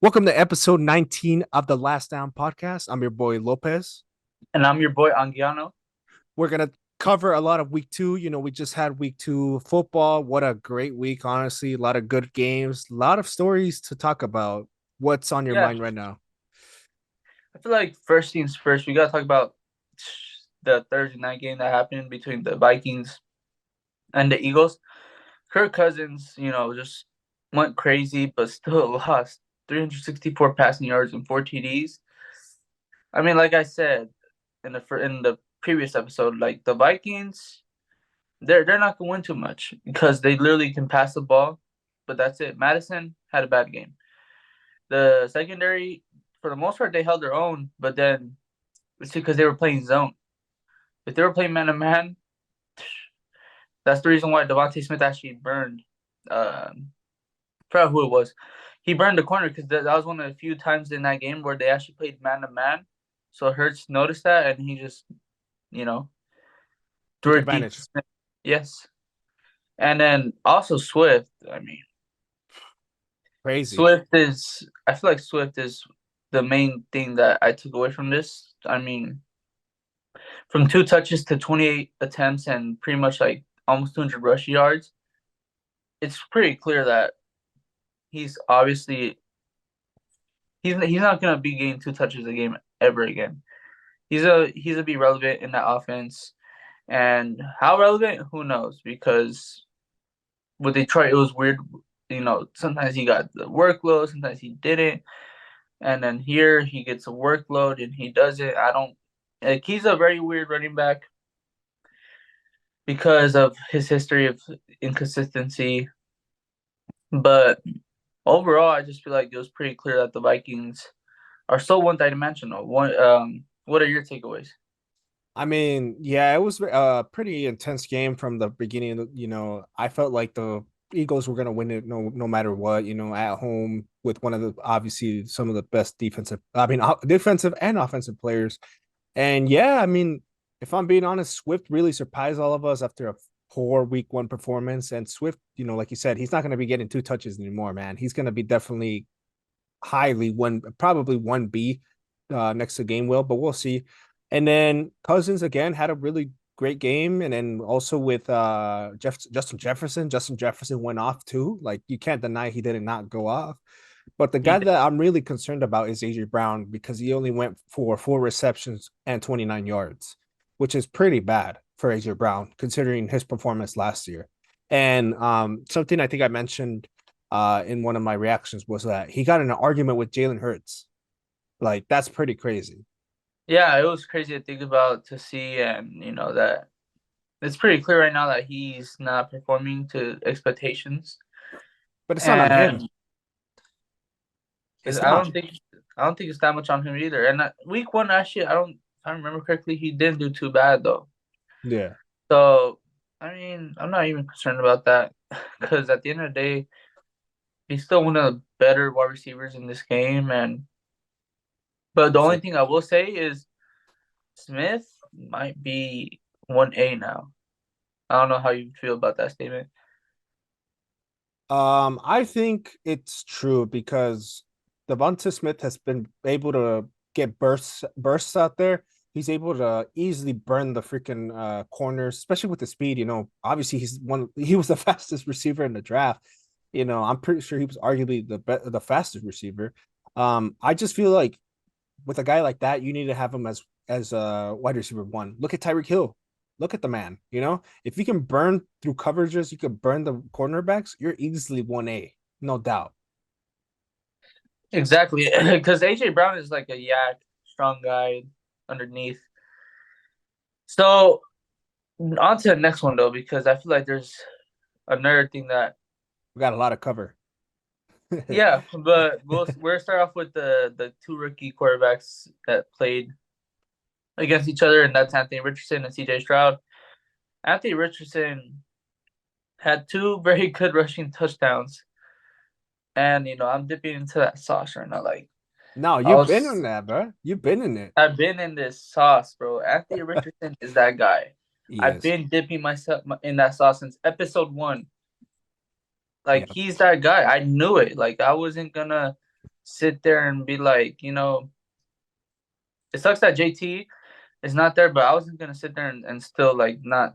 Welcome to episode 19 of the Last Down podcast. I'm your boy Lopez. And I'm your boy Anguiano. We're going to cover a lot of week two. We just had week two football. What a great week, honestly. A lot of good games, a lot of stories to talk about. What's on your Yeah, mind right now? I feel like first things first, we gotta talk about the Thursday night game that happened between the Vikings and the Eagles. Kirk Cousins, just went crazy, but still lost 364 passing yards and 4 TDs. I mean, like I said in the previous episode, like the Vikings, they're not gonna win too much because they literally can pass the ball, but that's it. Madison had a bad game. The secondary, for the most part, they held their own, but then it's because they were playing zone. If they were playing man to man, that's the reason why Devontae Smith actually burned. I forgot who it was. He burned the corner because that was one of the few times in that game where they actually played man to man. So Hurts noticed that and he just, you know, threw Took it deep to advantage. Smith. Yes. And then also Swift. I mean, Crazy. I feel like Swift is the main thing that I took away from this. I mean, from 2 touches to 28 attempts and pretty much like almost 200 rush yards, it's pretty clear that he's obviously he's not gonna be getting 2 touches a game ever again. He's a be relevant in that offense, and how relevant, who knows? Because with Detroit, it was weird. Sometimes he got the workload, sometimes he didn't, and then here he gets a workload and he doesn't. I don't like. He's a very weird running back because of his history of inconsistency. But overall, I just feel like it was pretty clear that the Vikings are so one-dimensional. What are your takeaways? I mean, yeah, it was a pretty intense game from the beginning. I felt like the Eagles were going to win it no matter what, at home with one of the obviously some of the best defensive and offensive players. And yeah, I mean, if I'm being honest, Swift really surprised all of us after a poor week one performance. And Swift, like you said, he's not going to be getting two touches anymore, man. He's going to be definitely probably 1B next to Gainwell, but we'll see. And then Cousins again had a really great game. And then also with Justin Jefferson. Justin Jefferson went off too. Like you can't deny he did not go off. But the He guy did. that I'm really concerned about is AJ Brown because he only went for 4 receptions and 29 yards, which is pretty bad for AJ Brown considering his performance last year. And something I think I mentioned in one of my reactions was that he got in an argument with Jalen Hurts. Like that's pretty crazy. Yeah, it was crazy to think about to see, and that it's pretty clear right now that he's not performing to expectations, But it's not on him. and It's I not. don't think it's that much on him either. And week one, actually, if I remember correctly, he didn't do too bad though. Yeah. So I mean, I'm not even concerned about that because at the end of the day, he's still one of the better wide receivers in this game. And but the only For, thing I will say is Smith might be 1A now. I don't know how you feel about that statement. I think it's true because Devonta Smith has been able to get bursts out there. He's able to easily burn the freaking corners, especially with the speed. Obviously he was the fastest receiver in the draft. I'm pretty sure he was arguably the fastest receiver. I just feel like with a guy like that, you need to have him as a wide receiver one. Look at Tyreek Hill. Look at the man. If you can burn through coverages, you can burn the cornerbacks. You're easily 1A, no doubt. Exactly, because AJ Brown is like a yak, strong guy underneath. So on to the next one though, because I feel like there's another thing that We got a lot of cover. yeah, but we'll start off with the two rookie quarterbacks that played against each other, and that's Anthony Richardson and CJ Stroud. Anthony Richardson had two very good rushing touchdowns, and I'm dipping into that sauce right now. Like No, I you've been in was, that, bro. You've been in it. I've been in this sauce, bro. Anthony Richardson is that guy. I've Yes. been dipping myself in that sauce since episode 1. Like Yeah. he's that guy. I knew it. Like I wasn't gonna sit there and be like, it sucks that JT is not there, but I wasn't gonna sit there and still like not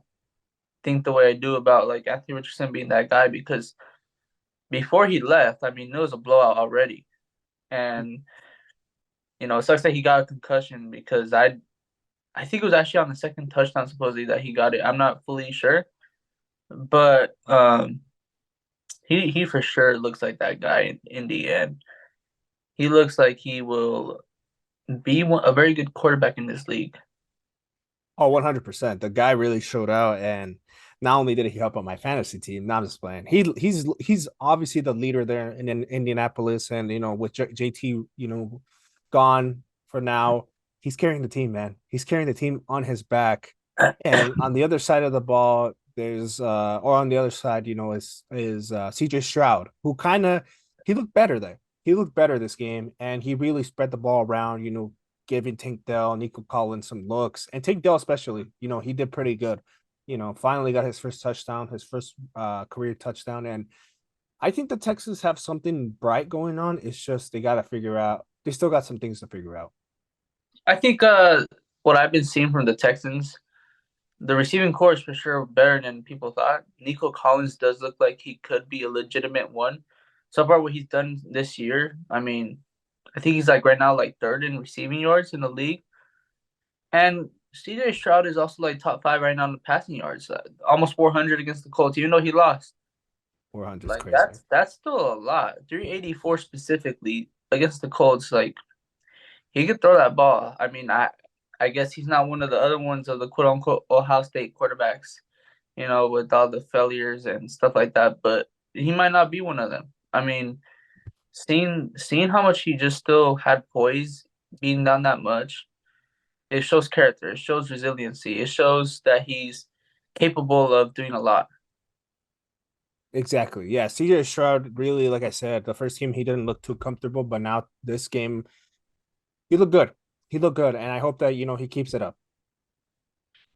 think the way I do about like Anthony Richardson being that guy because before he left, I mean, it was a blowout already, and it sucks that he got a concussion because I think it was actually on the second touchdown supposedly that he got it. I'm not fully sure, but he for sure looks like that guy in the end. He looks like he will be a very good quarterback in this league. Oh, 100%. The guy really showed out, and not only did he help out my fantasy team, not just playing. He's obviously the leader there in Indianapolis, and with JT, gone for now, he's carrying the team, man. He's carrying the team on his back. And on the other side of the ball, there's or on the other side, is CJ Stroud, who kind of he looked better there. He looked better this game, and he really spread the ball around, giving Tank Dell, Nico Collins some looks, and Tank Dell especially. He did pretty good. Finally got his first touchdown, his first career touchdown, and I think the Texans have something bright going on. It's just they got to figure out. They still got some things to figure out. I think what I've been seeing from the Texans, the receiving core is for sure better than people thought. Nico Collins does look like he could be a legitimate one. So far, what he's done this year, I mean, I think he's like right now like third in receiving yards in the league. And CJ Stroud is also like top five right now in the passing yards, almost 400 against the Colts, even though he lost. 400 is Like crazy. that's still a lot. 384 specifically against the Colts. Like he could throw that ball. I mean, I guess he's not one of the other ones of the quote unquote Ohio State quarterbacks, with all the failures and stuff like that. But he might not be one of them. I mean, seeing how much he just still had poise being down that much, it shows character. It shows resiliency. It shows that he's capable of doing a lot. Exactly. Yeah. CJ Stroud really, like I said, the first game he didn't look too comfortable, but now this game he looked good. He looked good, and I hope that he keeps it up.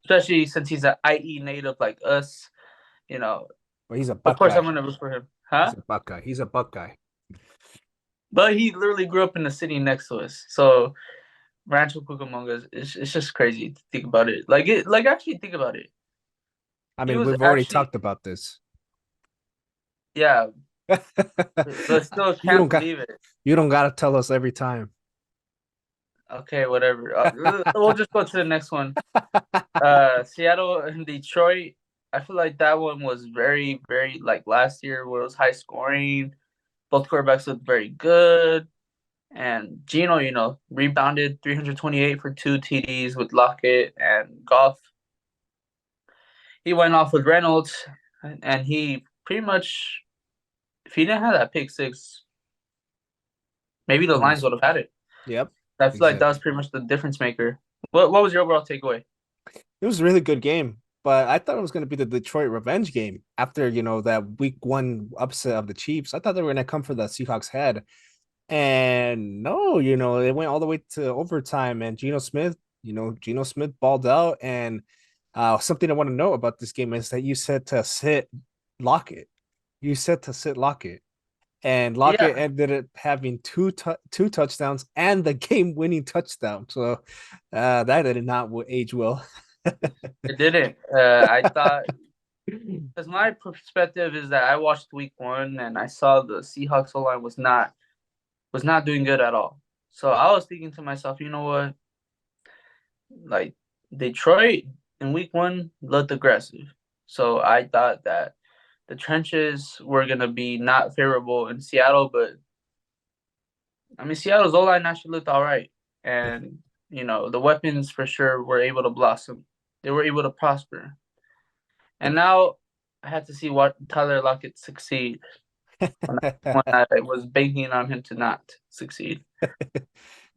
Especially since he's an IE native like us. You know, But he's a of Buck course I'm guy. gonna root for him, He's huh? a Buck guy. He's a Buck guy. But he literally grew up in the city next to us, so Rancho Cucamonga it's just crazy to think about it. Like actually think about it. I He mean, was we've already actually talked about this. yeah, but still you can't don't got believe it. you don't gotta tell us every time. Okay, whatever. We'll just go to the next one. Seattle and Detroit. I feel like that one was very, very like last year where it was high scoring. Both quarterbacks looked very good. And Gino, rebounded 328 for 2 TDs with Lockett and Goff. He went off with Reynolds, and he pretty much, if he didn't have that pick six, maybe the Lions Almost. would have had it. Yep. I feel like that was Exactly. pretty much the difference maker. What was your overall takeaway? It was a really good game, but I thought it was going to be the Detroit revenge game after that week one upset of the Chiefs. I thought they were going to come for the Seahawks head, and no, it went all the way to overtime. And Geno Smith balled out. And something I want to know about this game is that you said to sit Lockett. You said to sit Lockett. And Lockett Yeah, ended up having two touchdowns and the game-winning touchdown. So that did not age well. it didn't. I thought because my perspective is that I watched week one and I saw the Seahawks O line was not doing good at all. So I was thinking to myself, you know what? Like Detroit in week one looked aggressive. So I thought that the trenches were gonna be not favorable in Seattle, but I mean Seattle's O line actually looked all right. And the weapons for sure were able to blossom. They were able to prosper. And now I had to see what Tyler Lockett succeed when I was banking on him to not succeed.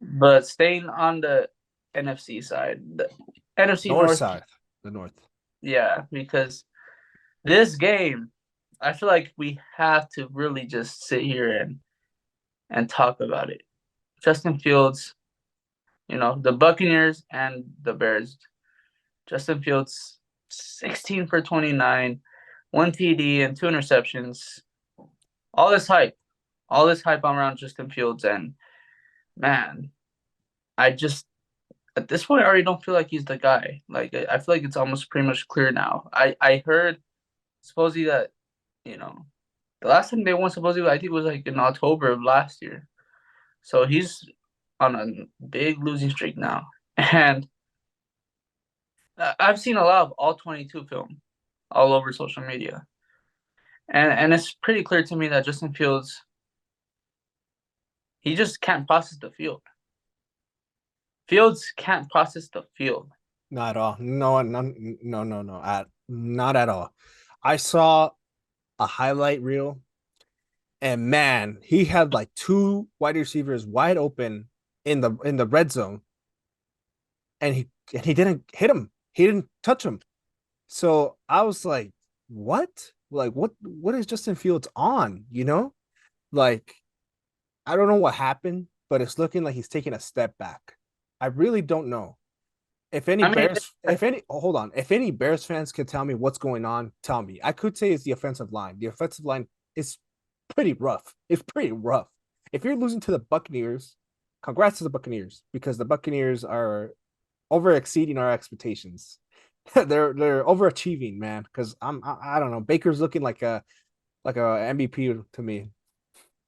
But staying on the NFC side, the NFC North North, side, the North. yeah, because this game, I feel like we have to really just sit here and talk about it. Justin Fields, the Buccaneers and the Bears. Justin Fields, 16 for 29, one TD and two interceptions. All this hype, all this hype around Justin Fields, and man, I just at this point I already don't feel like he's the guy. Like I feel like it's almost pretty much clear now. I heard supposedly that you know the last time they won supposedly I think it was like in October of last year. So he's on a big losing streak now, and I've seen a lot of all 22 film all over social media, and it's pretty clear to me that Justin Fields he just can't process the field. Fields can't process the field. Not at all. No, no. Not at all. I saw a highlight reel, and man, he had like two wide receivers wide open in the red zone, and he didn't hit him. He didn't touch him. So I was like, what? Like what is Justin Fields on? You know? Like, I don't know what happened, but it's looking like he's taking a step back. I really don't know. I mean, Hold on. If any Bears fans can tell me what's going on, tell me. I could say it's the offensive line. The offensive line is pretty rough. It's pretty rough. If you're losing to the Buccaneers, congrats to the Buccaneers because the Buccaneers are over exceeding our expectations. They're overachieving, man. Because I don't know. Baker's looking like a MVP to me.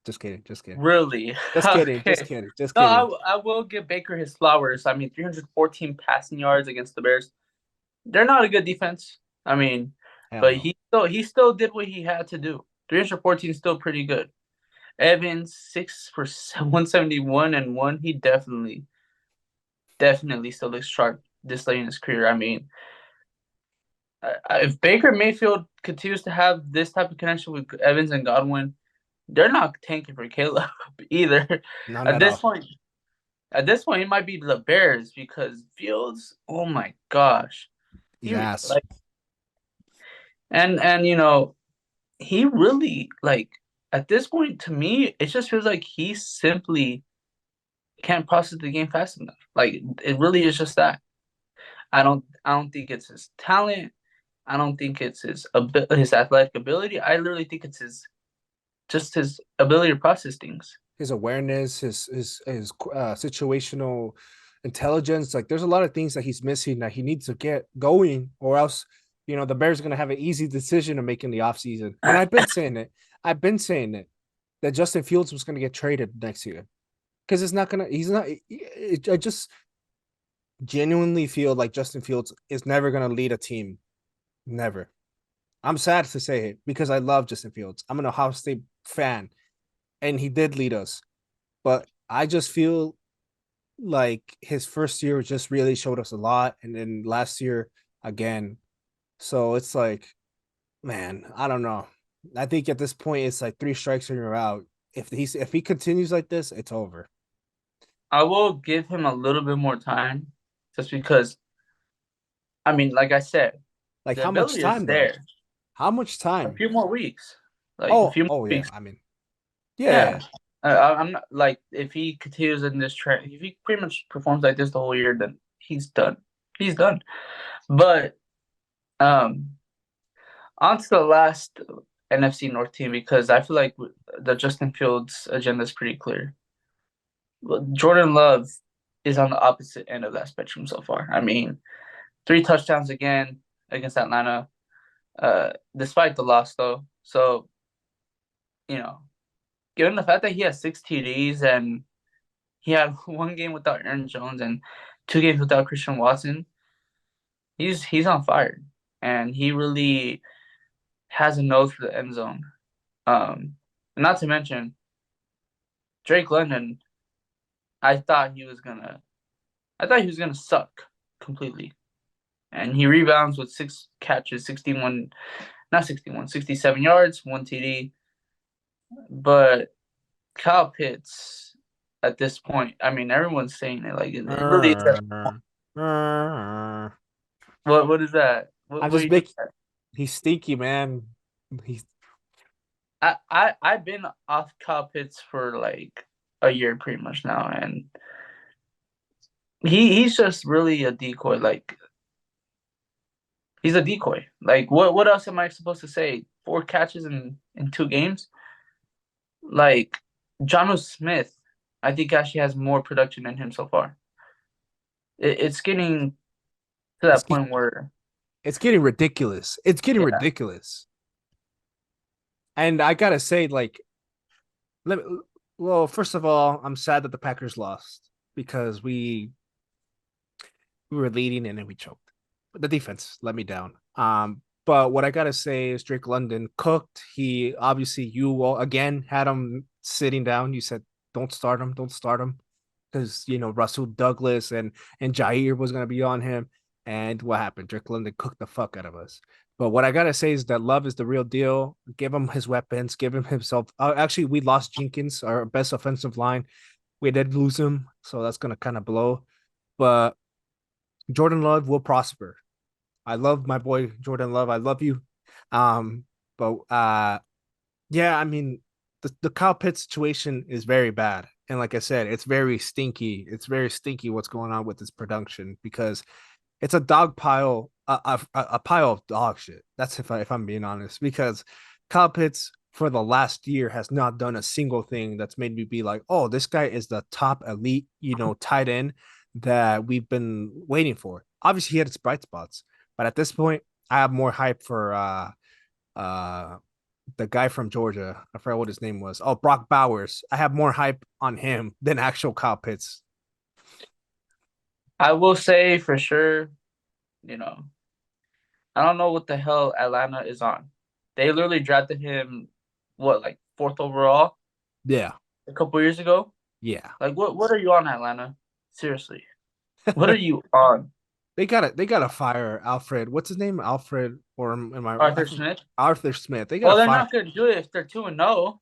Just kidding. Just kidding. really? Just kidding. Just Okay. kidding. Just No, kidding. I will give Baker his flowers. I mean, 314 passing yards against the Bears. They're not a good defense. I mean, Hell but no. he still did what he had to do. 314 is still pretty good. Evans 171 and one. He definitely still looks sharp this late in his career. I mean, if Baker Mayfield continues to have this type of connection with Evans and Godwin, they're not tanking for Caleb either. None At at this all. point, at this point, it might be the Bears because Fields. Oh my gosh, He's he ass. like and he really like at this point to me it just feels like he simply can't process the game fast enough. Like it really is just that. I don't think it's his talent. I don't think it's his athletic ability. I literally think it's his ability to process things. His awareness, his situational intelligence. Like there's a lot of things that he's missing that he needs to get going, or else the Bears are gonna have an easy decision to make in the offseason. And I've been saying it. I've been saying it that Justin Fields was gonna get traded next year because it's not gonna. He's not. I just genuinely feel like Justin Fields is never gonna lead a team. Never. I'm sad to say it because I love Justin Fields. I'm an Ohio State fan, and he did lead us. But I just feel like his first year just really showed us a lot, and then last year again. So it's like, man, I don't know. I think at this point it's like three strikes and you're out. If he continues like this, it's over. I will give him a little bit more time, just because. I mean, like I said, Like the how much ability is time though? there. How much A time? few more weeks, like a few more Oh yeah. weeks. I mean, yeah. Yeah, I'm not like if he continues in this trend, if he pretty much performs like this the whole year, then he's done. He's done. But um, on to the last NFC North team because I feel like the Justin Fields agenda is pretty clear. Jordan Love is on the opposite end of that spectrum so far. I mean, 3 touchdowns again against Atlanta, despite the loss though. So you know, given the fact that he has 6 TDs and he had 1 game without Aaron Jones and 2 games without Christian Watson, he's on fire, and he really has a nose for the end zone. And not to mention Drake London. I thought he was gonna, I thought he was gonna suck completely, and he rebounds with 6 catches, 61, not 61, 67 yards, 1 TD. But Kyle Pitts, at this point, I mean, everyone's saying it. Like it really is. I'm What is that? What are just you doing? big. He's stinky, man. He's I've been off Kyle Pitts for like a year pretty much now, and he's just really a decoy. Like he's a decoy. Like what else am I supposed to say? 4 catches in 2 games. Like John Smith, I think actually has more production than him so far. It's getting to It's that ge- point where, it's getting ridiculous. It's getting yeah, ridiculous. And I gotta say, like, let me, well, first of all, I'm sad that the Packers lost because we were leading and then we choked. But the defense let me down. But what I gotta say is Drake London cooked. He obviously you all again had him sitting down. You said don't start him, because Russell Douglas and Jair was gonna be on him. And what happened? Drake London cooked the fuck out of us. But what I gotta say is that Love is the real deal. Give him his weapons. Give him himself. Actually, we lost Jenkins, our best offensive line. We did lose him, so that's gonna kind of blow. But Jordan Love will prosper. I love my boy Jordan Love. I love you. But yeah, I mean the Kyle Pitts situation is very bad. And like I said, it's very stinky. It's very stinky what's going on with this production because it's a dog pile, a pile of dog shit. That's if I'm being honest, because Kyle Pitts for the last year has not done a single thing that's made me be like, oh, this guy is the top elite, tight end that we've been waiting for. Obviously, he had his bright spots, but at this point, I have more hype for uh the guy from Georgia. I forgot what his name was. Oh, Brock Bowers. I have more hype on him than actual Kyle Pitts. I will say for sure, you know, I don't know what the hell Atlanta is on. They literally drafted him, what, like fourth overall Yeah, a couple years ago. yeah. Like, what are you on, Atlanta? Seriously, what are you on, They gotta fire Alfred. What's his name? Alfred, or am I Arthur think Smith? Arthur Smith. They gotta Well, they're fire. not gonna do it if they're 2-0.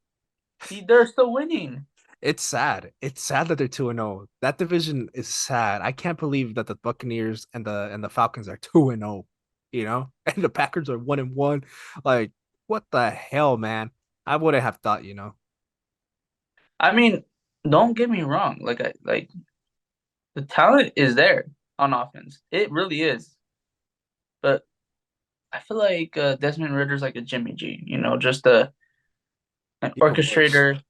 They're still winning. It's sad. It's sad that they're 2-0. That division is sad. I can't believe that the Buccaneers and the Falcons are 2-0, and the Packers are 1-1. Like, what the hell, man? I wouldn't have thought. I mean, don't get me wrong. Like the talent is there on offense. It really is. But I feel like Desmond Ritter's like a Jimmy G. Just an Even worse. orchestrator.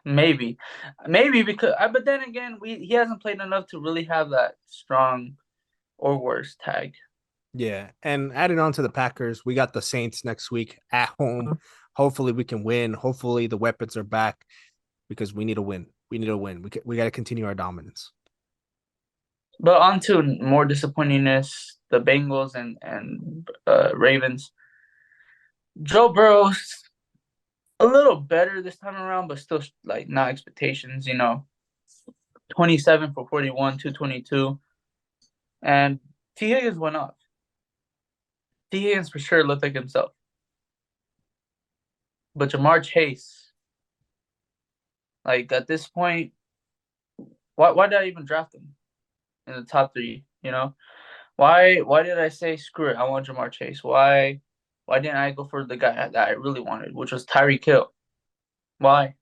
Maybe because. But then again, he hasn't played enough to really have that strong or worse tag. Yeah, and adding on to the Packers, we got the Saints next week at home. Hopefully, we can win. Hopefully, the weapons are back because we need to win. We need to win. We got to continue our dominance. But on to more disappointingness, the Bengals and Ravens. Joe Burrow's a little better this time around, but still like not expectations. 27 for 41, 222, and T Higgins went off. T Higgins for sure looked like himself, but Jamar Chase, like at this point, why did I even draft him in the top three? Why did I say screw it? I want Jamar Chase. Why didn't I go for the guy that I really wanted, which was Tyreek Hill? Why?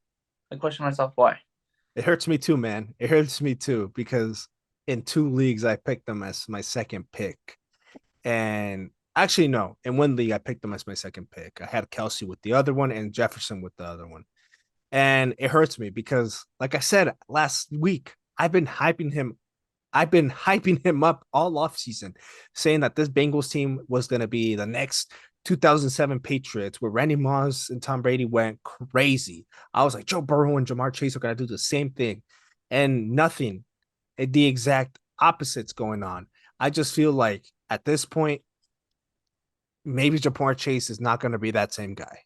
I question myself why. It hurts me too, man. It hurts me too because in two leagues I picked them as my second pick, and actually no, in one league I picked them as my second pick. I had Kelsey with the other one and Jefferson with the other one, and it hurts me because, like I said last week, I've been hyping him up all offseason, saying that this Bengals team was going to be the next 2007 Patriots, where Randy Moss and Tom Brady went crazy. I was like, Joe Burrow and Jamar Chase are going to do the same thing, and nothing. The exact opposite's going on. I just feel like at this point, maybe Jamar Chase is not going to be that same guy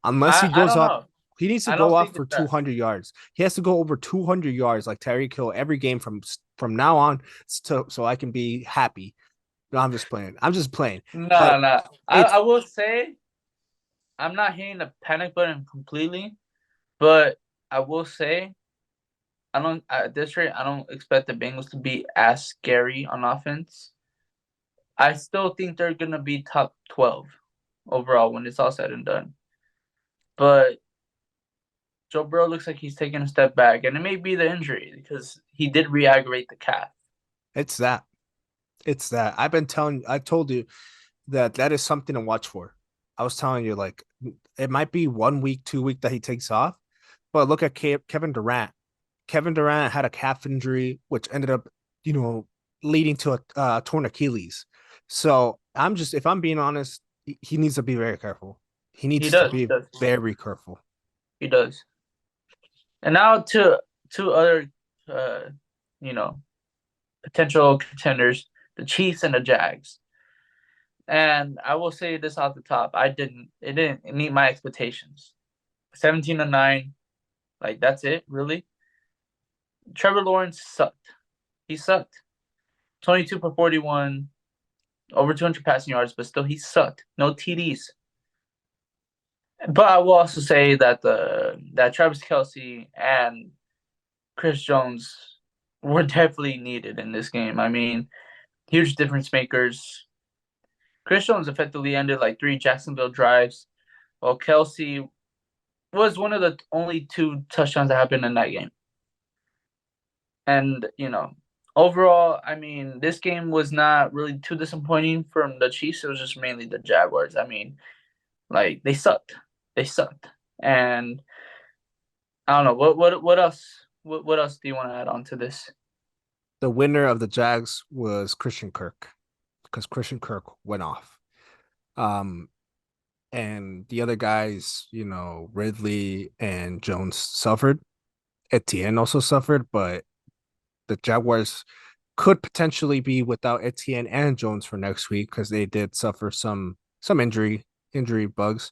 unless he I goes don't off. know. He needs to I go don't off think for it's that. 200 yards. He has to go over 200 yards like Tyreek Hill every game from now on, so I can be happy. No, I'm just playing. I'm just playing. No, But no. I it's will say I'm not hitting the panic button completely, but I will say I don't at this rate I don't expect the Bengals to be as scary on offense. I still think they're gonna be top 12 overall when it's all said and done. But Joe Burrow looks like he's taking a step back, and it may be the injury because he did re-aggravate the calf. it's that. It's that. I told you that is something to watch for. I was telling you, like, it might be 1 week, 2 week that he takes off, But look at Kevin Durant. Kevin Durant had a calf injury, which ended up, you know, leading to a torn Achilles. So if I'm being honest, he needs to be very careful. He He needs to does. He be does. very careful. He does. And now to other, uh, you know, potential contenders: the Chiefs and the Jags. And I will say this off the top: it didn't meet my expectations. 17-9, like that's it, really. Trevor Lawrence sucked. He sucked. 22 for 41, over 200 passing yards, but still he sucked. No TDs. But I will also say that that Travis Kelsey and Chris Jones were definitely needed in this game. I mean, huge difference makers. Chris Jones effectively ended like 3 Jacksonville drives, while Kelsey was one of the only 2 touchdowns that happened in that game. And, overall, I mean, this game was not really too disappointing from the Chiefs. It was just mainly the Jaguars. I mean, like they sucked. They sucked. And I don't know what else what else do you want to add on to this? The winner of the Jags was Christian Kirk because Christian Kirk went off. Um, and the other guys, Ridley and Jones suffered. Etienne also suffered, but the Jaguars could potentially be without Etienne and Jones for next week because they did suffer some injury bugs.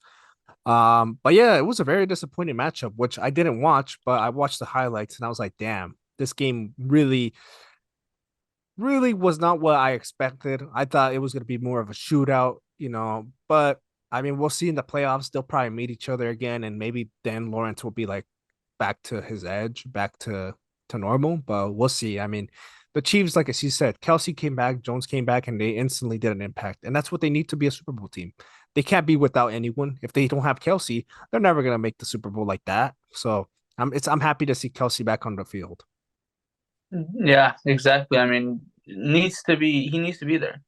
But yeah, it was a very disappointing matchup, which I didn't watch, but I watched the highlights and I was like, damn, this game really was not what I expected. I thought it was going to be more of a shootout, but I mean, we'll see in the playoffs. They'll probably meet each other again, and maybe then Lawrence will be like back to his edge, back to normal, but we'll see. I mean, the Chiefs, like as you said, Kelsey came back, Jones came back, and they instantly did an impact. And that's what they need to be a Super Bowl team. They can't be without anyone. If they don't have Kelsey, they're never gonna make the Super Bowl like that. So I'm happy to see Kelsey back on the field. Yeah, exactly. I mean, he needs to be there.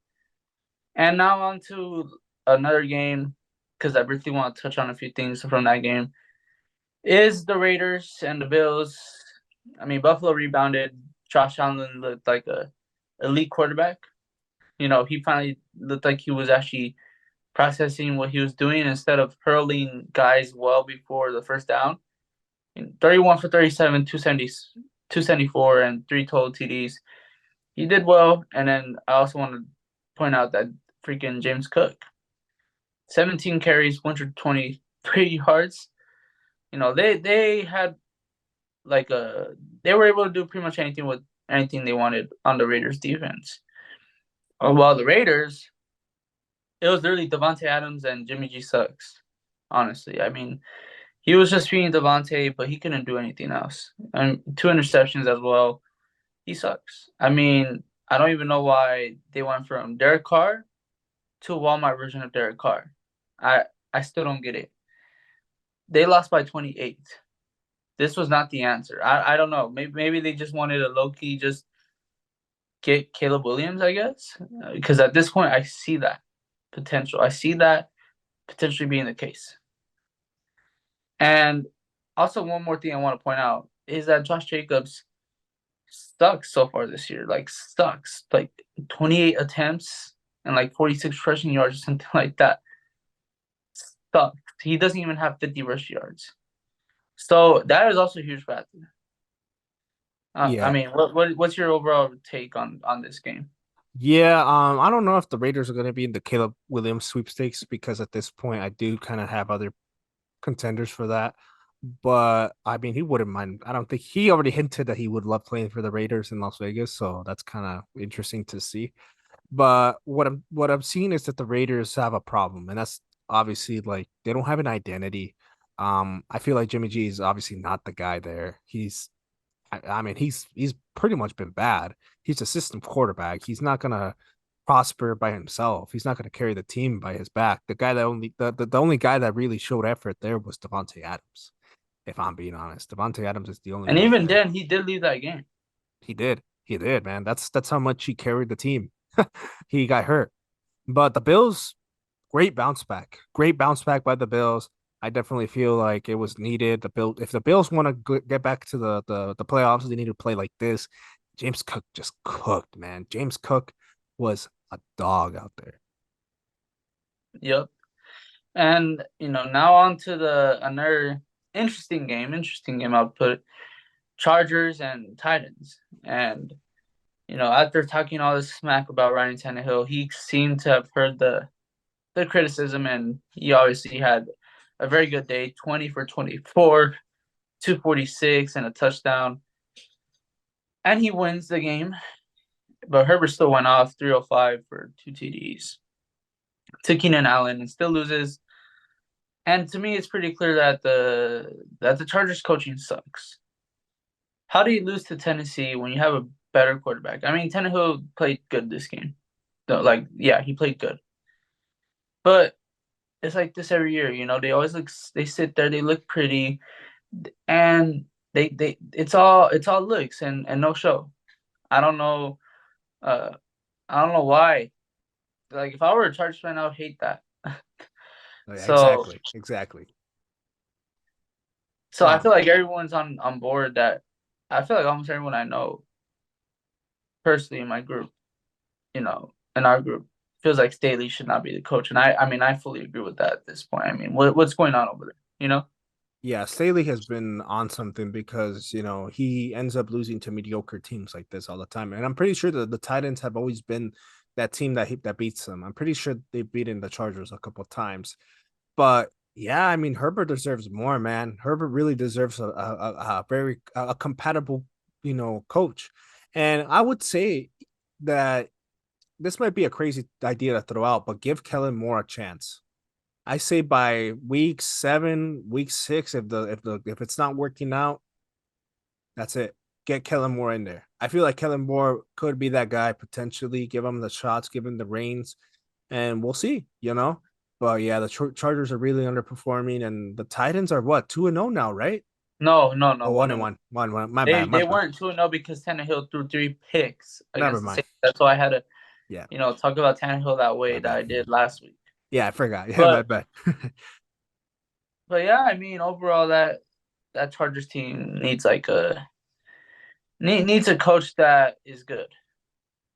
And now on to another game because I briefly want to touch on a few things from that game. Is the Raiders and the Bills. I mean, Buffalo rebounded. Josh Allen looked like a elite quarterback. He finally looked like he was actually processing what he was doing instead of hurling guys well before the first down. 31 for 37, 274, and 3 total TDs. He did well. And then I also want to point out that freaking James Cook, 17 carries, 123 yards. They had like they were able to do pretty much anything they wanted on the Raiders defense. While the Raiders, it was literally Devontae Adams and Jimmy G sucks. Honestly, I mean, he was just feeding Devontae, but he couldn't do anything else. And 2 interceptions as well. He sucks. I mean, I don't even know why they went from Derek Carr to a Walmart version of Derek Carr. I I still don't get it. They lost by 28. This was not the answer. I don't know. Maybe they just wanted a low key just get Caleb Williams, I guess, because at this point I see that potential. I see that potentially being the case. And also one more thing I want to point out is that Josh Jacobs sucks so far this year. Like sucks. Like 28 attempts and like 46 rushing yards or something like that. Sucks. He doesn't even have 50 rush yards. So that is also a huge factor. I Yeah. mean, what's your overall take on this game? Yeah, I don't know if the Raiders are going to be in the Caleb Williams sweepstakes because at this point I do kind of have other contenders for that. But I mean, he wouldn't mind. I don't think he already hinted that he would love playing for the Raiders in Las Vegas, so that's kind of interesting to see. But what I'm seeing is that the Raiders have a problem, and that's obviously like they don't have an identity. I feel like Jimmy G is obviously not the guy there. I mean, he's pretty much been bad. He's a system quarterback. He's not gonna prosper by himself. He's not gonna carry the team by his back. The only guy that really showed effort there was Devontae Adams. If I'm being honest, Devontae Adams is the only And one even there. then, he did leave that game. He did, man. That's how much he carried the team. He got hurt, but the Bills, great bounce back by the Bills. I definitely feel like it was needed. If the Bills want to get back to the playoffs, they need to play like this. James Cook just cooked, man. James Cook was a dog out there. Yep. And now on to the another interesting game I'll put Chargers and Titans. And after talking all this smack about Ryan Tannehill, he seemed to have heard the criticism, and he obviously had a very good day, 20 for 24, 246 and a touchdown. And he wins the game, but Herbert still went off 305 for 2 TDs to Keenan Allen and still loses. And to me, it's pretty clear that the Chargers coaching sucks. How do you lose to Tennessee when you have a better quarterback? I mean, Tannehill played good this game. No, like, yeah, he played good. But it's like this every year, they always they sit there, they look pretty, and they it's all looks and no show. I don't know uh I don't know why. Like if I were a Chargers fan, I would hate that. Oh, yeah, So exactly, exactly. so I feel like everyone's on board that I feel like almost everyone I know personally in my group, in our group, feels like Staley should not be the coach. And I mean I fully agree with that at this point. I mean, what's going on over there? Yeah, Staley has been on something because he ends up losing to mediocre teams like this all the time, and I'm pretty sure that the Titans have always been that team that beats them. I'm pretty sure they've beaten the Chargers a couple of times, but yeah, I mean Herbert deserves more, man. Herbert really deserves a very compatible coach, and I would say that this might be a crazy idea to throw out, but give Kellen Moore a chance. I say by week 7, week 6, if it's not working out, that's it. Get Kellen Moore in there. I feel like Kellen Moore could be that guy potentially. Give him the shots, give him the reins, and we'll see. But yeah, the Chargers are really underperforming, and the Titans are what 2-0 now, right? No, no, no, Oh, one one and and one. one, one, one. My They bad, my they bad. weren't 2-0 because Tannehill threw 3 picks Never against the mind. Saints. That's why I had to, Yeah, talk about Tannehill that way my that bad. I did last week. Yeah, I forgot. Yeah, my But bad. but yeah, I mean overall that Chargers team needs like needs a coach that is good.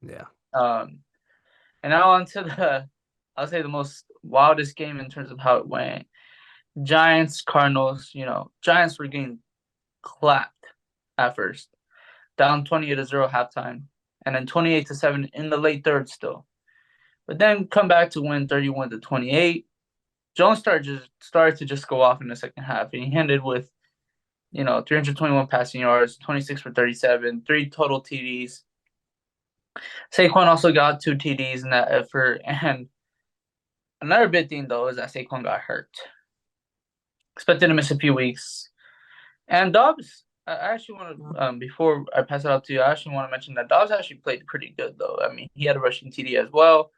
Yeah. Um, and now on to I'll say the most wildest game in terms of how it went. Giants Cardinals. Giants were getting clapped at first, down 28-0 halftime, and then 28-7 in the late third still. But then come back to win 31-28. Jones started to just go off in the second half, and he ended with 321 passing yards, 26 for 37, 3 total TDs. Saquon also got 2 TDs in that effort, and another big thing though is that Saquon got hurt, expected to miss a few weeks. And Dobbs, I actually want to before I pass it out to you, I actually want to mention that Dobbs actually played pretty good though. I mean, he had a rushing TD as well,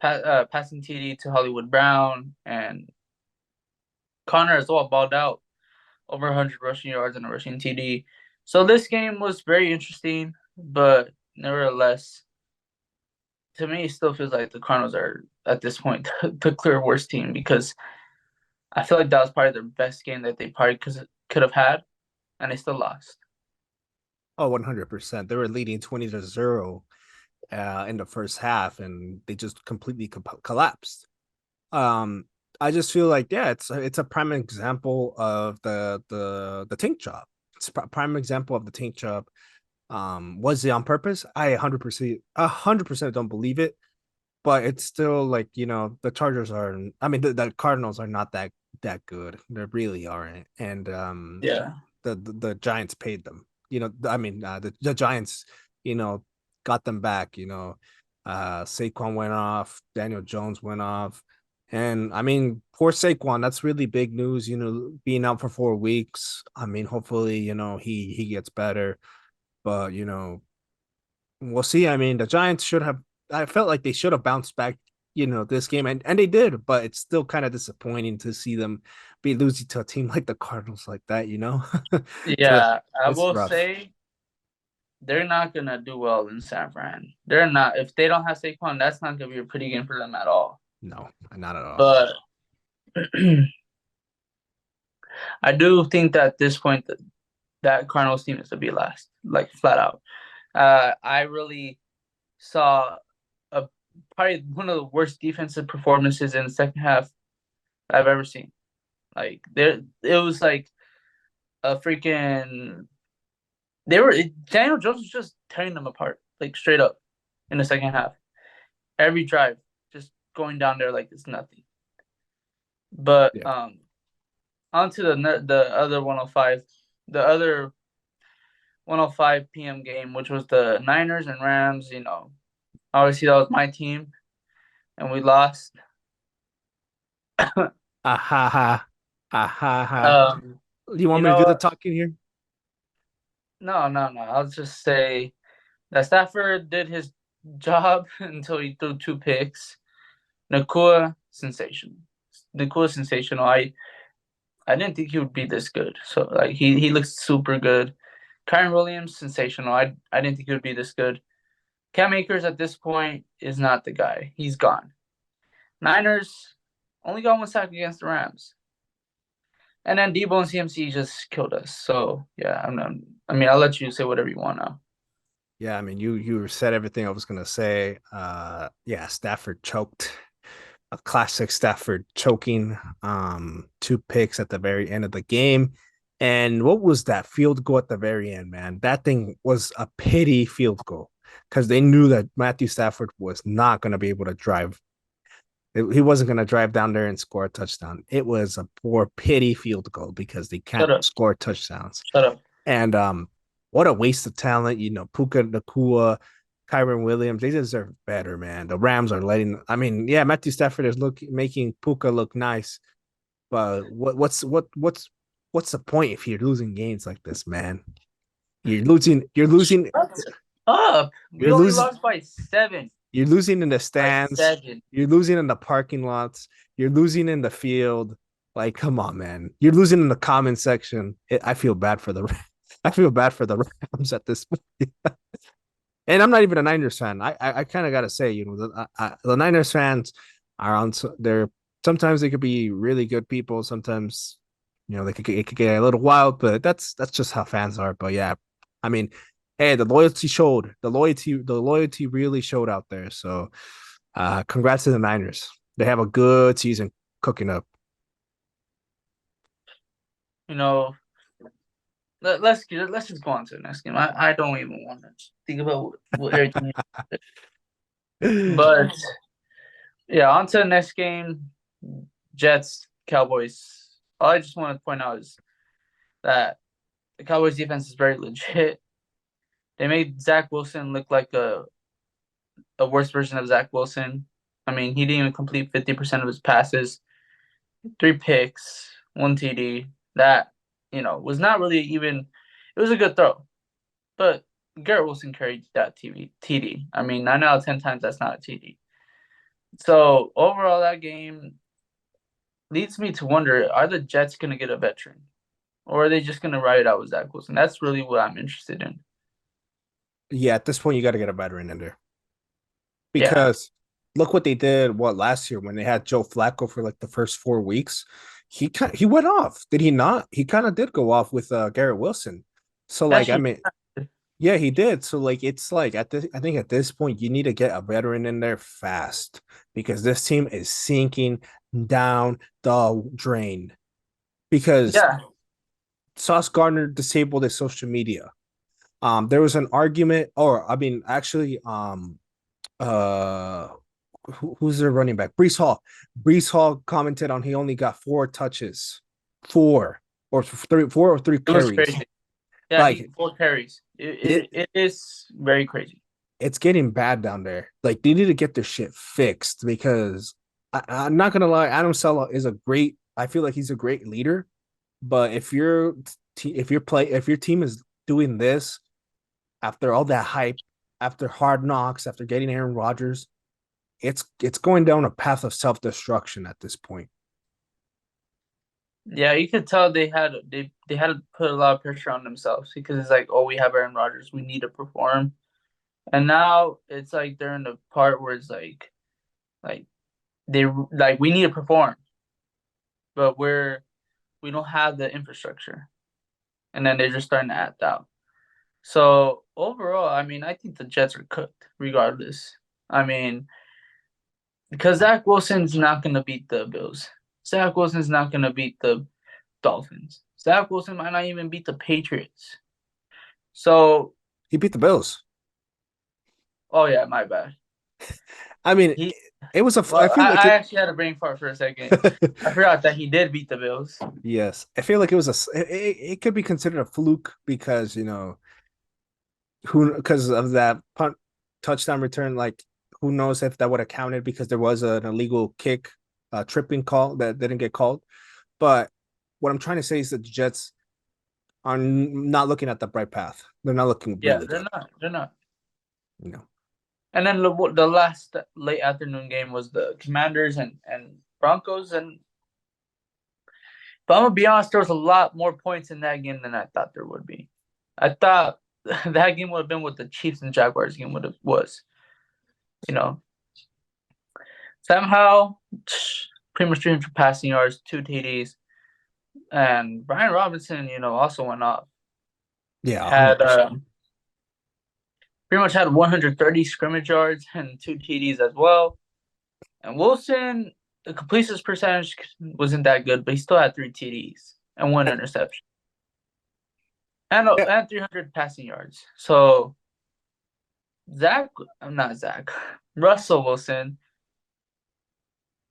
passing TD to Hollywood Brown, and Connor as well balled out over 100 rushing yards and a rushing TD. So this game was very interesting, but nevertheless, to me, it still feels like the Cardinals are at this point the clear worst team because I feel like that was probably their best game that they probably could have had, and they still lost. Oh, 100%. They were leading 20-0 in the first half, and they just completely collapsed. Um, I just feel like yeah, it's a prime example of the tank job. It's a prime example of the tank job. Was it on purpose? I 100% don't believe it, but it's still like the Chargers are. I mean, the Cardinals are not that good. They really aren't, and Yeah. the Giants paid them. I mean, the Giants, you know, got them back. Saquon went off, Daniel Jones went off, and I mean, poor Saquon. That's really big news. Being out for 4 weeks. I mean, hopefully, he gets better, but we'll see. I mean, the Giants should have. I felt like they should have bounced back. This game, and they did, but it's still kind of disappointing to see them be losing to a team like the Cardinals like that. So Yeah, I it's will rough. say they're not gonna do well in San Fran. They're not. If they don't have Saquon, that's not gonna be a pretty game for them at all. No, not at all. But I do think that at this point that Cardinals team is to be last, like flat out. I really saw a probably one of the worst defensive performances in the second half I've ever seen. Like it was like a freaking. Daniel Jones was just tearing them apart, like straight up, in the second half. Every drive, just going down there like it's nothing. But Yeah. on to the other 105, the other 105 p.m. game, which was the Niners and Rams. Obviously that was my team, and we lost. Ah ha ha. Ah ha ha. um, You you want me to do the know, talking here? no, no, no. I'll just say that Stafford did his job until he threw two picks. Nakua sensational. Nakua sensational. I didn't think he would be this good. So like he looks super good. Kyron Williams sensational. I didn't think he would be this good. Cam Akers at this point is not the guy. He's gone. Niners only got one sack against the Rams. And then Debo and CMC just killed us. So yeah, I mean, I'll let you say whatever you want now. Yeah, I mean, you said everything I was gonna say. Yeah, Stafford choked. A classic Stafford choking. Two picks at the very end of the game. And what was that field goal at the very end, man? That thing was a pity field goal because they knew that Matthew Stafford was not going to be able to drive. He wasn't going to drive down there and score a touchdown. It was a poor pity field goal because they can't Shut up. score touchdowns. Shut up. And what a waste of talent. Puka Nakua, Kyron Williams, they deserve better, man. The Rams are I mean, yeah, Matthew Stafford is making Puka look nice, but what's the point if you're losing games like this, man? Shut up. We You're only losing lost by 7. you're losing in the By stands, 7. you're losing in the parking lots, you're losing in the field. Like, come on, man. You're losing in the comment section. I feel bad for the I feel bad for the Rams at this point. And I'm not even a Niners fan. I kind of got to say, the Niners fans are on. They're sometimes they could be really good people. Sometimes, it could get a little wild. But that's just how fans are. But yeah, I mean, hey, the loyalty showed. The loyalty really showed out there. So, congrats to the Niners. They have a good season cooking up. You know, let's just go on to the next game. I don't even want to think about what everything. But yeah, on to the next game. Jets, Cowboys. All I just want to point out is that the Cowboys defense is very legit. They made Zach Wilson look like a worse version of Zach Wilson. I mean, he didn't even complete 50% of his passes. 3 picks, 1 TD. That, was not really even. It was a good throw, but Garrett Wilson carried that TD. I mean, 9 out of 10 times that's not a TD. So overall, that game leads me to wonder: are the Jets going to get a veteran, or are they just going to ride it out with Zach Wilson? That's really what I'm interested in. Yeah, at this point, you got to get a veteran in there. Yeah, Because look what they did last year when they had Joe Flacco for like the first 4 weeks. He went off, did he not? He kind of did go off with Garrett Wilson. So like I actually, mean, yeah, he did. So like it's like I think at this point you need to get a veteran in there fast because this team is sinking down the drain. Because yeah. Sauce Gardner disabled his social media. There was an argument, or I mean, actually, uh who's their running back? Brees Hall. Brees Hall commented on he only got 4 touches, four or three It was carries. crazy. Yeah, he Like 4 carries. it, It is very crazy. it's getting bad down there. Like they need to get their shit fixed because I'm not gonna lie, Adam Sella is a great. I feel like he's a great leader, but if your team is doing this after all that hype, after Hard Knocks, after getting Aaron Rodgers, it's going down a path of self destruction at this point. Yeah, you could tell they had to put a lot of pressure on themselves because it's like, oh, we have Aaron Rodgers, we need to perform, and now it's like they're in the part where it's like they like we need to perform, but we're we don't have the infrastructure, and then they're just starting to act out. So overall, I mean, I think the Jets are cooked regardless. I mean, because Zach Wilson's not going to beat the Bills. Zach Wilson's not going to beat the Dolphins. Zach Wilson might not even beat the Patriots. So, He beat the Bills. oh yeah, my bad. I mean, He it was a. I well, feel like I it. actually had a brain fart for a second. I forgot that he did beat the Bills. Yes, I feel like it was it could be considered a fluke because who because of that punt touchdown return. Like who knows if that would have counted because there was an illegal kick, tripping call that didn't get called. But what I'm trying to say is that the Jets are not looking at the bright path. They're not looking Yeah, really they're good. not. They're not. You know. And then the last late afternoon game was the Commanders and Broncos. And but I'm gonna be honest, there was a lot more points in that game than I thought there would be. I thought that game would have been what the Chiefs and Jaguars game would have was. You know, somehow pretty much 300 passing yards, 2 TDs, and Brian Robinson, also went off. Yeah, Had 100%. pretty much had 130 scrimmage yards and 2 TDs as well. And Wilson, the completions percentage wasn't that good, but he still had 3 TDs and one interception Yeah, and 300 passing yards. So I'm not Zach, Russell Wilson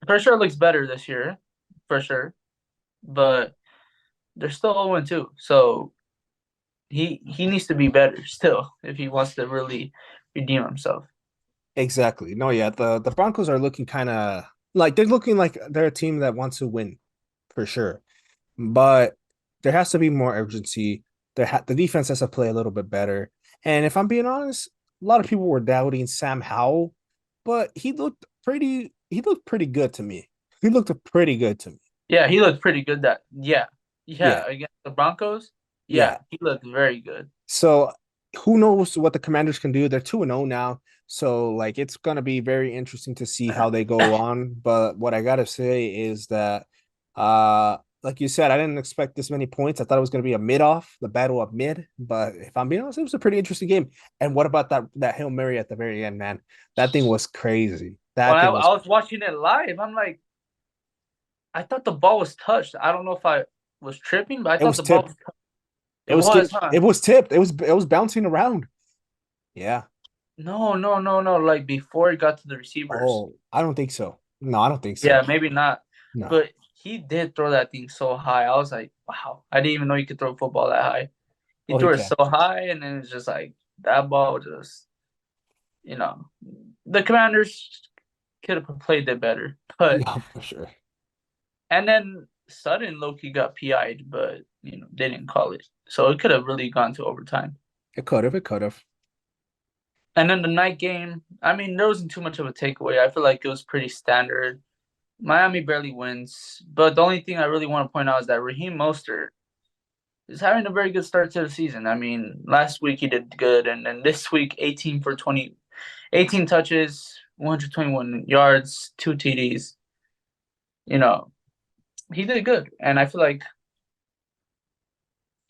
for sure looks better this year, for sure. But they're still 0-2, so he needs to be better still if he wants to really redeem himself. exactly. No, yeah, the Broncos are looking kind of like they're looking like they're a team that wants to win for sure. But there has to be more urgency. The defense has to play a little bit better. And if I'm being honest, a lot of people were doubting Sam Howell, but he looked pretty good to me. He looked pretty good to me. Yeah, he looked pretty good. Yeah, Yeah, against the Broncos. yeah. Yeah, he looked very good. So who knows what the Commanders can do? They're 2-0 now. So like it's gonna be very interesting to see how they go on. But what I gotta say is that like you said, I didn't expect this many points. I thought it was gonna be a mid-off, the battle of mid. But if I'm being honest, it was a pretty interesting game. And what about that Hail Mary at the very end, man? That thing was crazy. When That I, thing was I was watching it live, I'm like, I thought the ball was touched. I don't know if I was tripping, but I it thought was the ball tipped. was touched. It was, huh? It was tipped. It was bouncing around. Yeah. No, no, no, no. Like before it got to the receivers. Oh, I don't think so. No, I don't think Yeah, so. maybe not. No. But he did throw that thing so high. I was like, wow. I didn't even know you could throw a football that high. He Oh, he threw it can. so high, and then it's just like that ball just, you know, the Commanders could have played it better. But Yeah, for sure. and then Sutton Loki got PI'd, but they didn't call it. So it could have really gone to overtime. It could have. It could have. And then the night game, I mean, there wasn't too much of a takeaway. I feel like it was pretty standard. Miami barely wins, but the only thing I really want to point out is that Raheem Mostert is having a very good start to the season. I mean, last week he did good, and then this week 18 for 20, 18 touches, 121 yards, 2 TDs. You know, he did good, and I feel like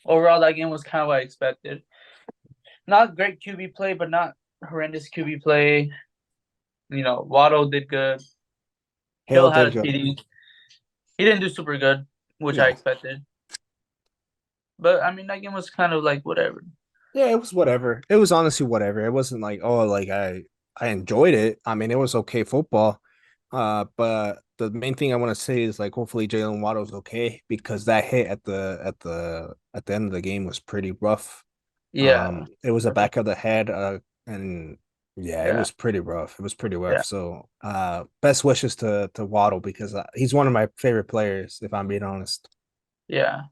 overall that game was kind of what I expected. Not great QB play, but not horrendous QB play. Waddle did good. Hale Hill had did a good. TD. He didn't do super good, which I No. expected. But I mean, that game was kind of like whatever. Yeah, it was whatever. It was honestly whatever. It wasn't like, oh, like I enjoyed it. I mean, it was okay football. But the main thing I want to say is like hopefully Jalen Waddle's okay because that hit at the end of the game was pretty rough. Yeah, It was a back of the head, and yeah, it yeah, was pretty rough. It was pretty rough. yeah, So, best wishes to Waddle because he's one of my favorite players, if I'm being honest. yeah.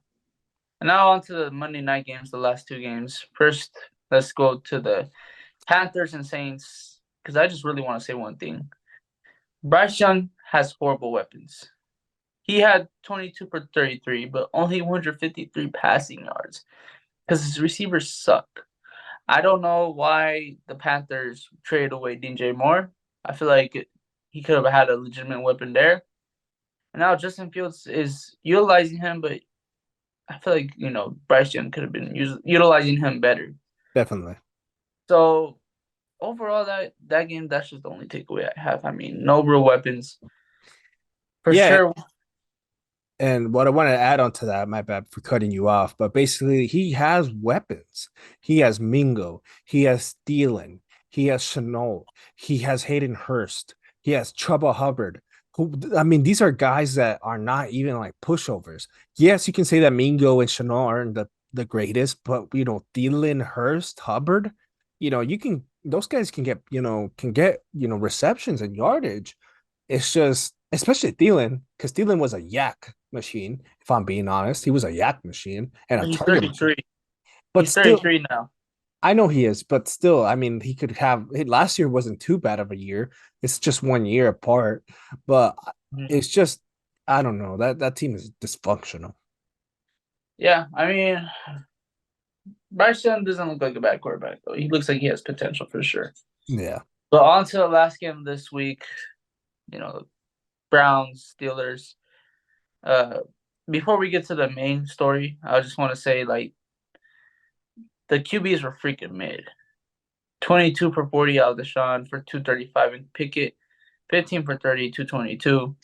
And now on to the Monday night games, the last 2 games. First, let's go to the Panthers and Saints because I just really want to say one thing. Bryce Young has horrible weapons. He had 22 for 33, but only 153 passing yards because his receivers suck. I don't know why the Panthers traded away DJ Moore. I feel like he could have had a legitimate weapon there. And now Justin Fields is utilizing him, but I feel like Bryce Young could have been utilizing him better. Definitely. So overall, that game, that's just the only takeaway I have. I mean, no real weapons for Yeah, sure. and what I want to add on to that, my bad for cutting you off, but basically he has weapons. He has Mingo, he has Thielen, he has Chenault, he has Hayden Hurst, he has Chuba Hubbard. Who I mean, these are guys that are not even like pushovers. Yes, you can say that Mingo and Chenault aren't the greatest, but Thielen, Hurst, Hubbard, you can those guys can get receptions and yardage. It's just, especially Thielen, because Thielen was a yak machine. If I'm being honest, he was a yak machine and a He's target machine. 33. But He's still, 33 now. I know he is. But still, I mean, he could have. Last year wasn't too bad of a year. It's just 1 year apart. But Mhm. it's just, I don't know. That team is dysfunctional. Yeah, I mean, Bryce Young doesn't look like a bad quarterback though. He looks like he has potential for sure. Yeah, But on to the last game this week. Browns, Steelers. Uh, Before we get to the main story, I just want to say like the QBs were freaking mid. 22 for 40 out of Deshaun for 235 and Pickett, 15 for 30, 222.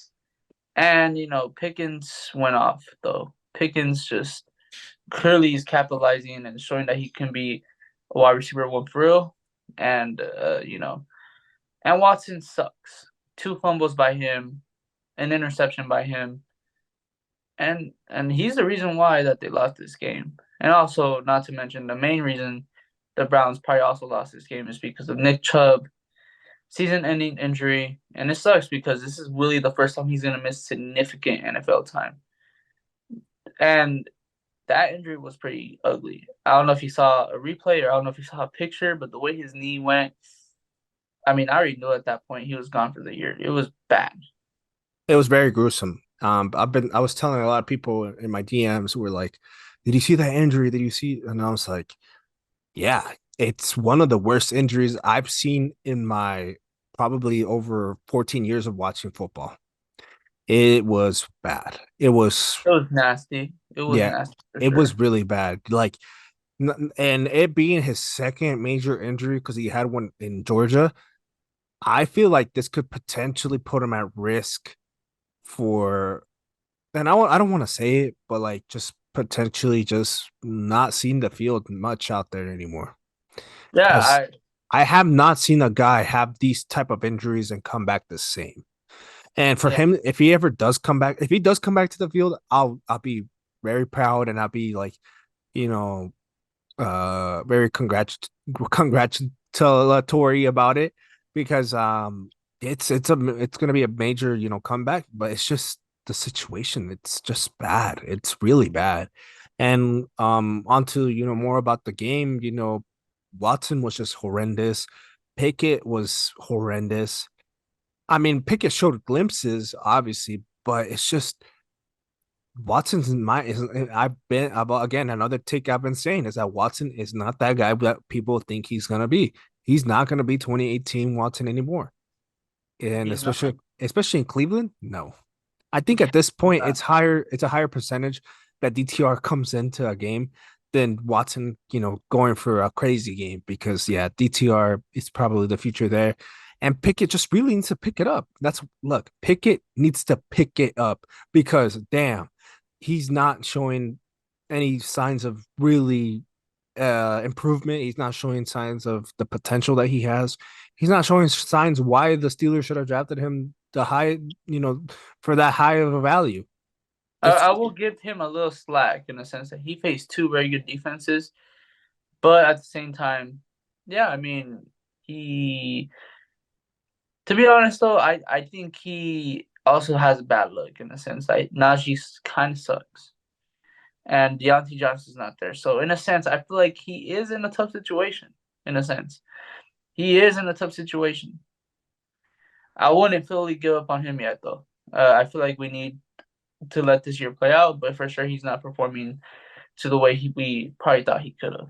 And Pickens went off though. Pickens just clearly is capitalizing and showing that he can be a wide receiver one for real. And and Watson sucks. Two fumbles by him, an interception by him, and he's the reason why that they lost this game. And also, not to mention the main reason the Browns probably also lost this game is because of Nick Chubb season-ending injury, and it sucks because this is really the first time he's gonna miss significant NFL time. And that injury was pretty ugly. I don't know if you saw a replay or I don't know if you saw a picture, but the way his knee went, I mean, I already knew at that point he was gone for the year. It was bad. it was very gruesome. I was telling a lot of people in my DMs who were like, "Did you see that injury? Did you see?" And I was like, yeah, it's one of the worst injuries I've seen in my probably over 14 years of watching football. It was bad. It was, It was nasty. It was yeah, nasty for it was sure. really bad. Like, and it being his second major injury because he had one in Georgia, I feel like this could potentially put him at risk for, and I don't want to say it, but like just potentially just not seeing the field much out there anymore. Yeah, Because I have not seen a guy have these type of injuries and come back the same. And for yeah. him, if he ever does come back, if he does come back to the field, I'll be very proud and I'll be like, you know, very congratulatory about it because it's gonna be a major comeback, but it's just the situation. It's just bad. It's really bad. And onto more about the game. Watson was just horrendous. Pickett was horrendous. I mean, Pickett showed glimpses, obviously, but it's just Watson's in my. Again, another take I've been saying is that Watson is not that guy that people think he's gonna be. He's not gonna be 2018 Watson anymore, and He's not. especially in Cleveland, no. I think Yeah, at this he's point not. it's a higher percentage that DTR comes into a game than Watson, going for a crazy game because yeah, DTR is probably the future there. And Pickett just really needs to pick it up. Look, Pickett needs to pick it up because damn, he's not showing any signs of really improvement. He's not showing signs of the potential that he has. He's not showing signs why the Steelers should have drafted him the high, you know, for that high of a value. It's I will give him a little slack in the sense that he faced two very good defenses, but at the same time, yeah, I mean, he. To be honest, though, I think he also has bad luck in the sense that Najee kind of sucks, and Deontay Johnson's not there. So in a sense, I feel like he is in a tough situation. In a sense, he is in a tough situation. I wouldn't fully give up on him yet, though. I feel like we need to let this year play out, but for sure he's not performing to the way we probably thought he could have.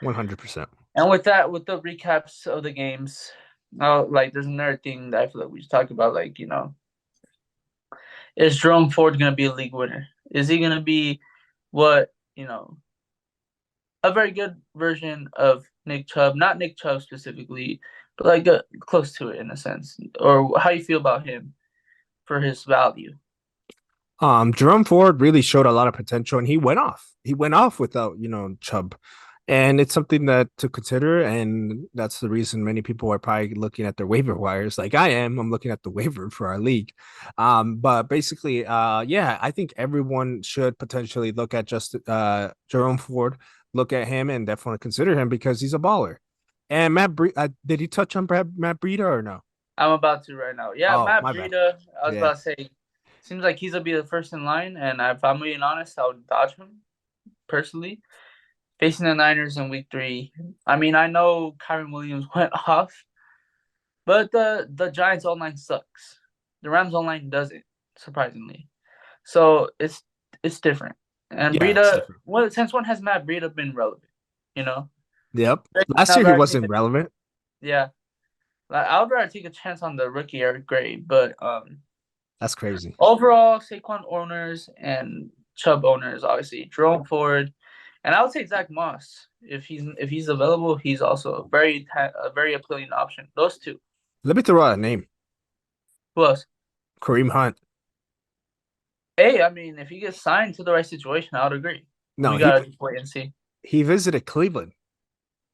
100%. And with that, with the recaps of the games, like there's another thing that I feel like we should talk about. Like, is Jerome Ford gonna be a league winner? Is he gonna be what a very good version of Nick Chubb, not Nick Chubb specifically, but like close to it in a sense, or how you feel about him for his value. Jerome Ford really showed a lot of potential, and he went off. He went off without, Chubb, and it's something that to consider. And that's the reason many people are probably looking at their waiver wires, like I am. I'm looking at the waiver for our league. But basically, yeah, I think everyone should potentially look at just Jerome Ford, look at him, and definitely consider him because he's a baller. And did he touch on Matt Breida or no? I'm about to right now. Yeah, Oh, Matt my bad. Breida. I was Yeah, about to say, seems like he's gonna be the first in line, and if I'm being honest, I would dodge him personally. Facing the Niners in Week 3. I mean, I know Kyron Williams went off, but the Giants online sucks. The Rams online doesn't, surprisingly. So it's different. And yeah, it's Breida, different. well, since when has Matt Breida been relevant? You know, Yep. Last I'd year he rather take wasn't a relevant. yeah. Like, I would rather take a chance on the rookie Eric Gray, but That's crazy. overall, Saquon owners and Chubb owners, obviously Jerome Ford, and I would say Zach Moss if he's available. He's also a very appealing option. Those two. Let me throw out a name. Who else? Kareem Hunt. Hey, I mean, if he gets signed to the right situation, I would agree. No, We he gotta just wait and see. he visited Cleveland.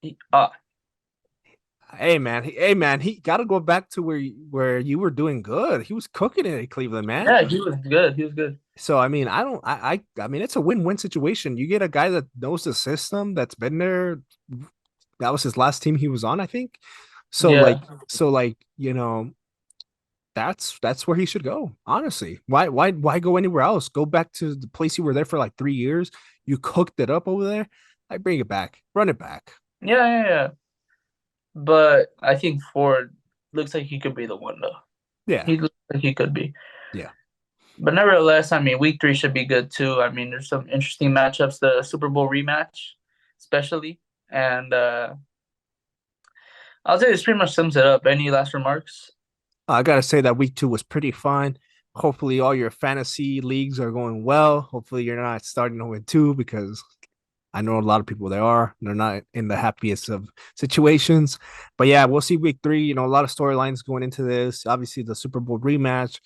He, Hey man, he got to go back to where you were doing good. He was cooking it at Cleveland, man. yeah, he was good. He was good. So I mean, I don't, I mean, it's a win-win situation. You get a guy that knows the system, that's been there. That was his last team he was on, I think. So Yeah, like, so like, that's where he should go. Honestly, why go anywhere else? Go back to the place you were there for like 3 years. You cooked it up over there. I bring it back, run it back. yeah. But I think Ford looks like he could be the one though. Yeah, He looks like he could be. yeah. But nevertheless, I mean, Week 3 should be good too. I mean, there's some interesting matchups, the Super Bowl rematch, especially, and I'll say this pretty much sums it up. Any last remarks? I gotta say that week 2 was pretty fun. Hopefully, all your fantasy leagues are going well. Hopefully, you're not starting 0-2 because I know a lot of people there are. They're not in the happiest of situations. But yeah, we'll see week 3. A lot of storylines going into this. Obviously, the Super Bowl rematch.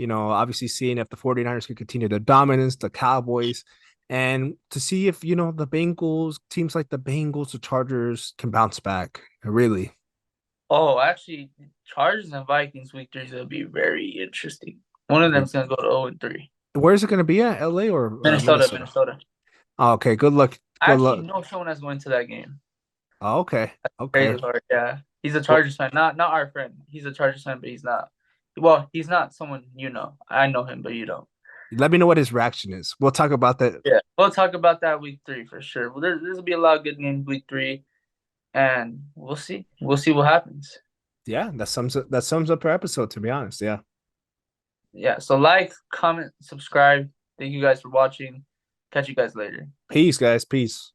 Obviously seeing if the 49ers can continue their dominance, the Cowboys, and to see if, the Bengals, teams like the Bengals, the Chargers can bounce back. Really. Oh, actually, Chargers and Vikings Week 3 is gonna be very interesting. One of them's gonna go to 0-3. Where is it going to be at? LA or Minnesota, Minnesota? Minnesota. Oh, okay, good luck. I Good actually luck. know someone that's going to that game. Oh, okay. Okay. Crazy part, yeah. He's a Well, Chargers fan, not our friend. He's a Chargers fan, but he's not. Well, he's not someone you know. I know him, but you don't. let me know what his reaction is. We'll talk about that. Yeah, we'll talk about that Week 3 for sure. Well, there's gonna be a lot of good games Week 3, and we'll see. We'll see what happens. Yeah, that sums up our episode, to be honest. Yeah. Yeah. So like, comment, subscribe. Thank you guys for watching. Catch you guys later. Peace, guys. Peace.